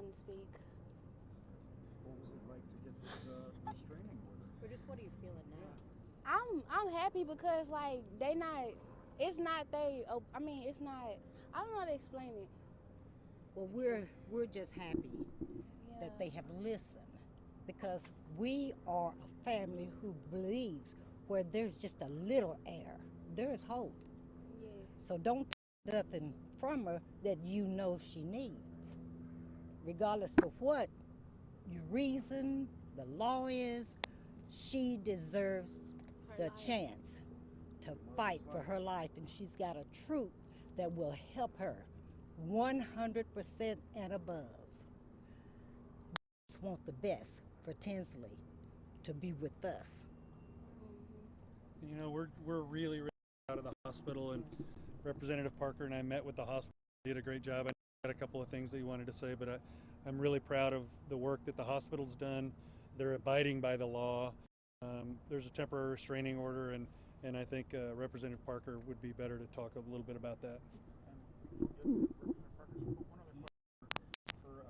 couldn't speak. What was it like to get this restraining order? Or just what are you feeling now? I'm happy because like they not. It's not they. Oh, I mean, it's not. I don't know how to explain it. Well, we're just happy Yeah. that they have listened, because we are a family who believes where there's just a little air, there is hope. Yes. So don't take nothing from her that you know she needs, regardless of what your reason, the law is. She deserves Her the life. chance to fight for her life, and she's got a troop that will help her 100% and above. Just want the best for Tinsley to be with us. Mhm. You know, we're really proud of the hospital, and Representative Parker and I met with the hospital. He did a great job. I had a couple of things that he wanted to say, but I'm really proud of the work that the hospital's done. They're abiding by the law. There's a temporary restraining order, and I think Representative Parker would be better to talk a little bit about that. Representative Parker, one other question for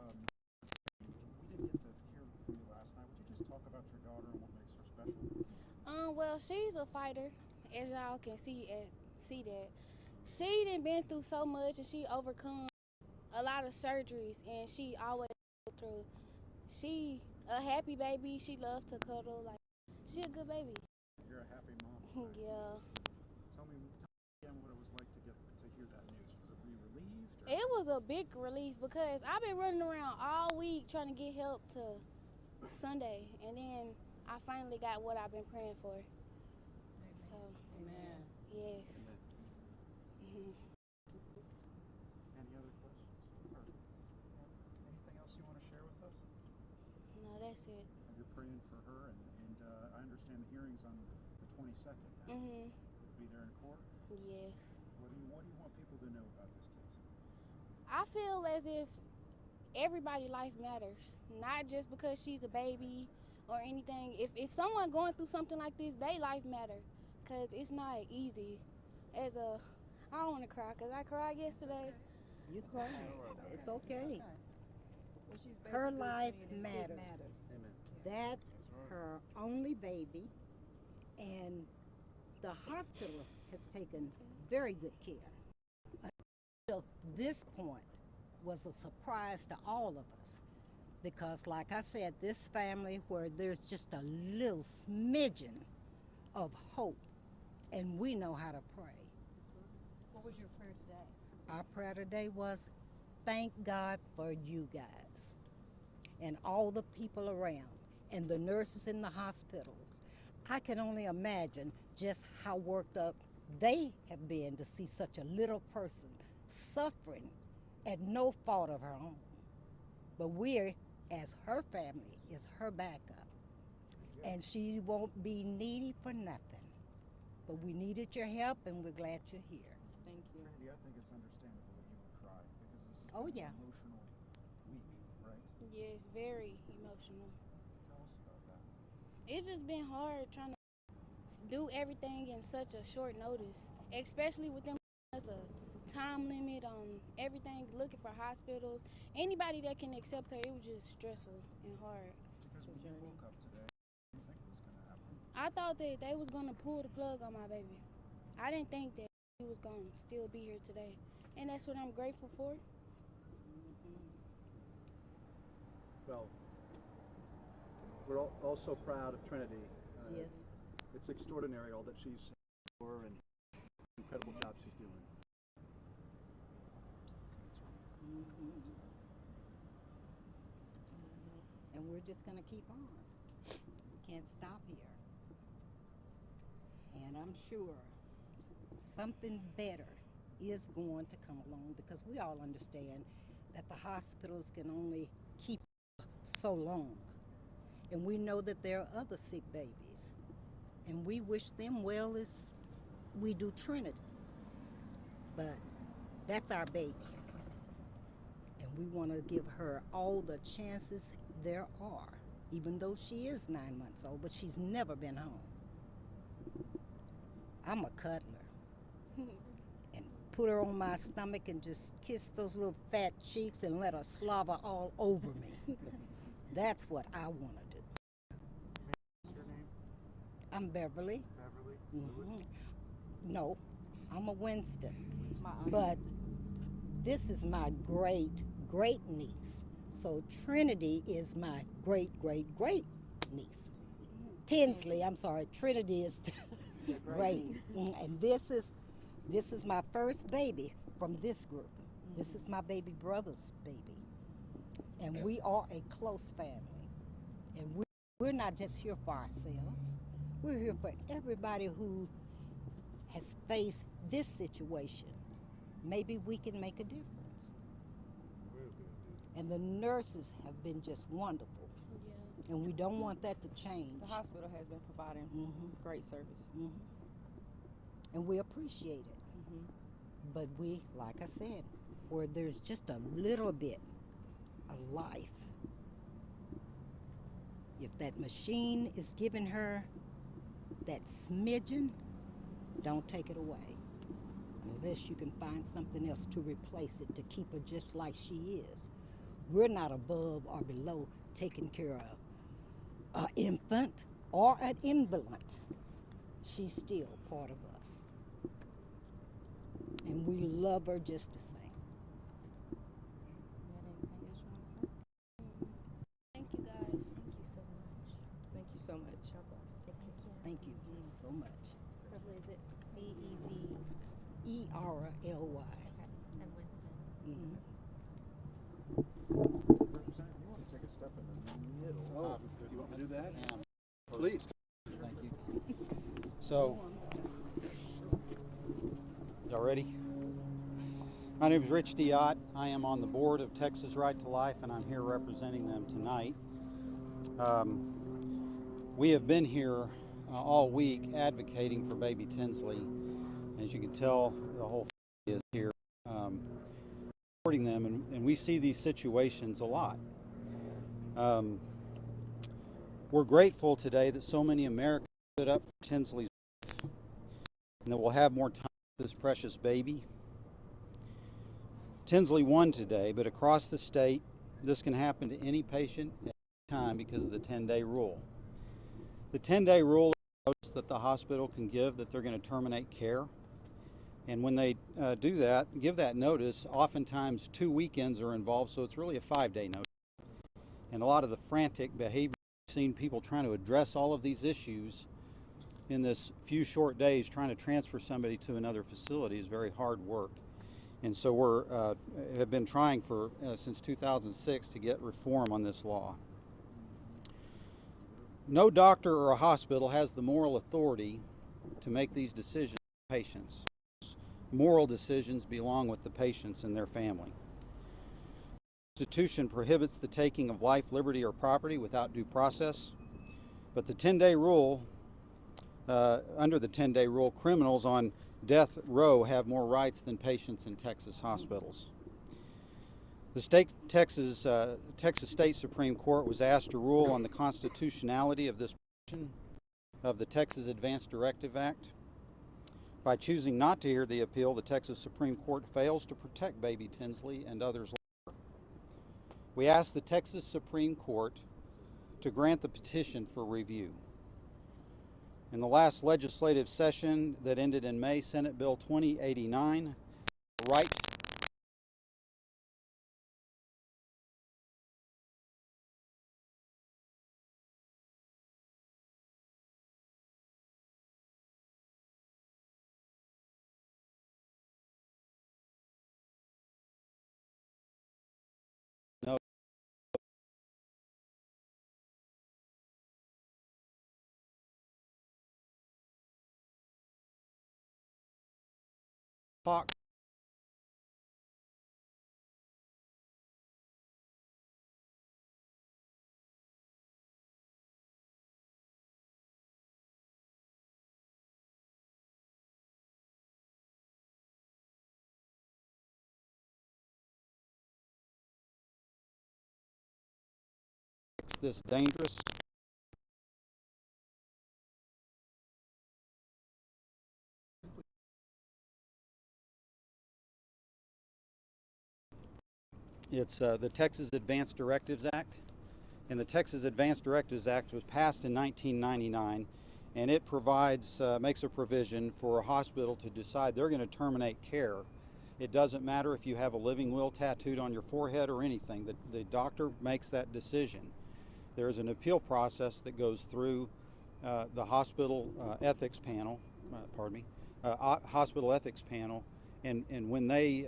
we didn't get to hear from you last night. Would you just talk about your daughter and what makes her special? Well, she's a fighter, as y'all can see that. She done been through so much, and she overcome a lot of surgeries, and she always go through. She a happy baby. She loves to cuddle. Like, she a good baby. You're a happy mom. Yeah. Tell me again what it was like to hear that news. Were you relieved? Or? It was a big relief because I've been running around all week trying to get help to Sunday, and then I finally got what I've been praying for. So, Amen. yes. Any other questions? Or anything else you want to share with us? No, that's it. You're praying for her, and I understand the hearing's on the 22nd. Mhm. Be there in court. Yes. What do you want people to know about this case? I feel as if everybody's life matters, not just because she's a baby or anything. If someone going through something like this, their life matter, because it's not easy. I don't want to cry because I cried yesterday. You cry. It's okay. Well, she's Her basically life saying it matters. Amen. That's her only baby, and the hospital has taken very good care. Until this point was a surprise to all of us, because like I said, this family where there's just a little smidgen of hope, and we know how to pray. What was your prayer today? Our prayer today was, thank God for you guys and all the people around and the nurses in the hospitals. I can only imagine just how worked up they have been to see such a little person suffering at no fault of her own. But we're, as her family, is her backup. And she won't be needy for nothing. But we needed your help, and we're glad you're here. Thank you. Randy, I think it's understandable that you would cry because this is Oh, kind of yeah. an emotional week, right? Yes, very emotional. Tell us about that. It's just been hard trying to do everything in such a short notice, especially with them. There's a time limit on everything, looking for hospitals. Anybody that can accept her, it was just stressful and hard. Because when you woke up today, what did you think was going to happen? I thought that they was gonna pull the plug on my baby. I didn't think that he was gonna still be here today, and that's what I'm grateful for. Well, we're also proud of Trinity. Yes. It's extraordinary all that she's for and incredible job she's doing. And we're just going to keep on. We can't stop here. And I'm sure something better is going to come along, because we all understand that the hospitals can only keep so long. And we know that there are other sick babies. And we wish them well as we do Trinity. But that's our baby. And we want to give her all the chances there are, even though she is 9 months old, but she's never been home. I'm a cuddler. And put her on my stomach and just kiss those little fat cheeks and let her slobber all over me. That's what I want to do. What's your name? I'm Beverly. Beverly? Lewis? No, I'm a Winston. My aunt. But this is my great niece. So Trinity is my great niece. Tinsley, I'm sorry, Trinity is great. And this is my first baby from this group. This is my baby brother's baby. And we are a close family. And we're not just here for ourselves. We're here for everybody who has faced this situation. Maybe we can make a difference. And the nurses have been just wonderful. Yeah. And we don't want that to change. The hospital has been providing great service. And we appreciate it. But we, like I said, where there's just a little bit of life, if that machine is giving her that smidgen, don't take it away. Unless you can find something else to replace it to keep her just like she is. We're not above or below taking care of an infant or an invalid. She's still part of us. And we love her just the same. Thank you guys. Thank you so much. Thank you so much. Beverly, is it B-E-V? E-R-L-Y. Okay, and Winston. Representative, you want to take a step in the middle? Oh, you want me to do that? Please. Thank you. So, y'all ready? My name is Rich Diott. I am on the board of Texas Right to Life, and I'm here representing them tonight. We have been here all week advocating for baby Tinsley. As you can tell, the whole family is here supporting them, and we see these situations a lot. We're grateful today that so many Americans stood up for Tinsley's life, and that we'll have more time with this precious baby. Tinsley won today, but across the state, this can happen to any patient at any time because of the 10-day rule. The 10-day rule is a notice that the hospital can give that they're going to terminate care. And when they do that, give that notice, oftentimes 2 weekends are involved, so it's really a 5-day notice. And a lot of the frantic behavior we've seen, people trying to address all of these issues in this few short days, trying to transfer somebody to another facility is very hard work. And so we have been trying for since 2006 to get reform on this law. No doctor or a hospital has the moral authority to make these decisions for patients. Moral decisions belong with the patients and their family. The Constitution prohibits the taking of life, liberty, or property without due process. But the 10-day rule, under the 10-day rule, criminals on death row have more rights than patients in Texas hospitals. The Texas State Supreme Court was asked to rule on the constitutionality of this provision of the Texas Advanced Directive Act. By choosing not to hear the appeal, the Texas Supreme Court fails to protect baby Tinsley and others like her. We ask the Texas Supreme Court to grant the petition for review. In the last legislative session that ended in May, Senate Bill 2089, the right clock this dangerous It's the Texas Advanced Directives Act. And the Texas Advanced Directives Act was passed in 1999, and it provides, makes a provision for a hospital to decide they're going to terminate care. It doesn't matter if you have a living will tattooed on your forehead or anything. The doctor makes that decision. There's an appeal process that goes through the hospital ethics panel, hospital ethics panel, and when they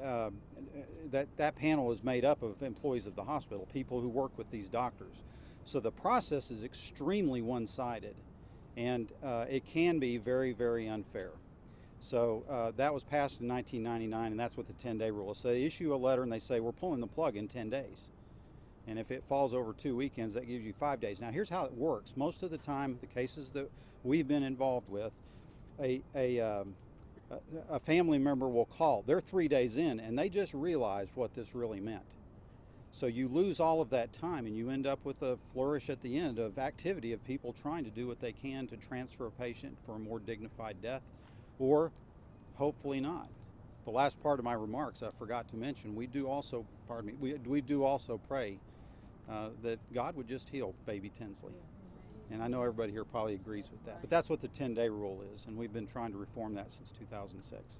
that panel is made up of employees of the hospital, people who work with these doctors. So the process is extremely one-sided, and it can be very, very unfair. So that was passed in 1999, and that's what the 10-day rule is. So they issue a letter and they say, we're pulling the plug in 10 days. And if it falls over 2 weekends, that gives you 5 days. Now here's how it works. Most of the time, the cases that we've been involved with, a family member will call. They're 3 days in, and they just realized what this really meant. So you lose all of that time, and you end up with a flourish at the end of activity of people trying to do what they can to transfer a patient for a more dignified death, or hopefully not. The last part of my remarks I forgot to mention, we do also pray that God would just heal baby Tinsley. And I know everybody here probably agrees with that. But that's what the 10-day rule is, and we've been trying to reform that since 2006.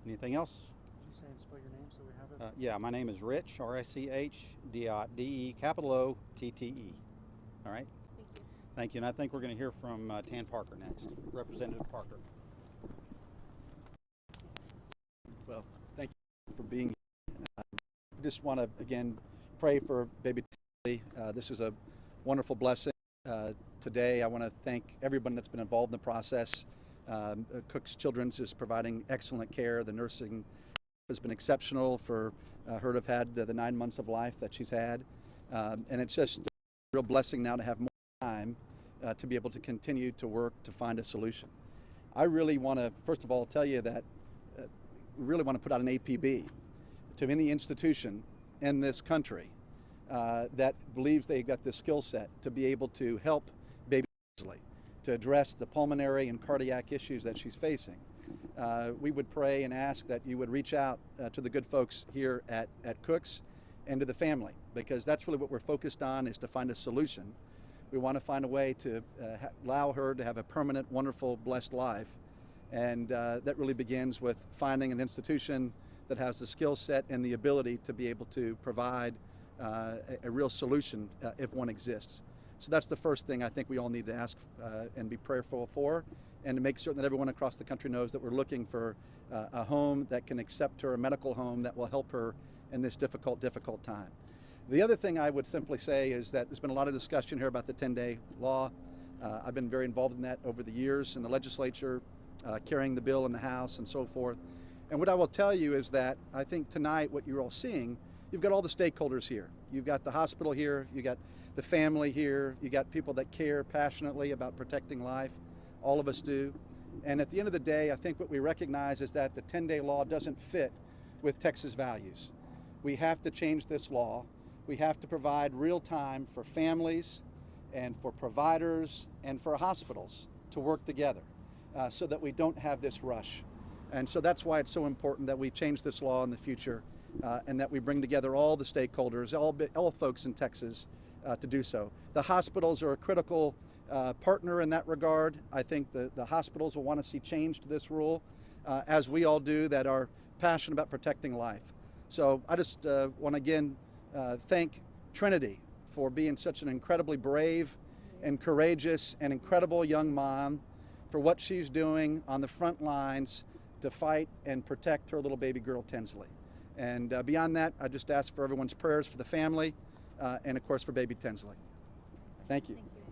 Anything else? Could you say and spell your name so we have it? Yeah, my name is Rich, R-I-C-H-D-E, capital O-T-T-E. All right? Thank you. Thank you, and I think we're going to hear from Tan Parker next. Representative Parker. Well, thank you for being here. I just want to, again, pray for baby Tinsley. This is a wonderful blessing. Today, I want to thank everyone that's been involved in the process. Cook's Children's is providing excellent care. The nursing has been exceptional for her to have had the 9 months of life that she's had. And it's just a real blessing now to have more time to be able to continue to work to find a solution. I really want to, first of all, tell you that we really want to put out an APB to any institution in this country that believes they've got the skill set to be able to help baby Tinsley, to address the pulmonary and cardiac issues that she's facing. We would pray and ask that you would reach out to the good folks here at Cook's and to the family, because that's really what we're focused on, is to find a solution. We want to find a way to allow her to have a permanent, wonderful, blessed life. And that really begins with finding an institution that has the skill set and the ability to be able to provide a real solution if one exists. So that's the first thing I think we all need to ask and be prayerful for, and to make certain that everyone across the country knows that we're looking for a home that can accept her, a medical home that will help her in this difficult time. The other thing I would simply say is that there's been a lot of discussion here about the 10-day law. I've been very involved in that over the years in the legislature, carrying the bill in the House and so forth. And what I will tell you is that I think tonight what you're all seeing, you've got all the stakeholders here. You've got the hospital here, you've got the family here, you got people that care passionately about protecting life. All of us do. And at the end of the day, I think what we recognize is that the 10-day law doesn't fit with Texas values. We have to change this law. We have to provide real time for families and for providers and for hospitals to work together so that we don't have this rush. And so that's why it's so important that we change this law in the future and that we bring together all the stakeholders, all folks in Texas to do so. The hospitals are a critical partner in that regard. I think the hospitals will want to see change to this rule, as we all do that are passionate about protecting life. So I just want to again thank Trinity for being such an incredibly brave and courageous and incredible young mom, for what she's doing on the front lines to fight and protect her little baby girl Tinsley. And beyond that, I just ask for everyone's prayers for the family and of course for baby Tinsley. Thank you. Thank you.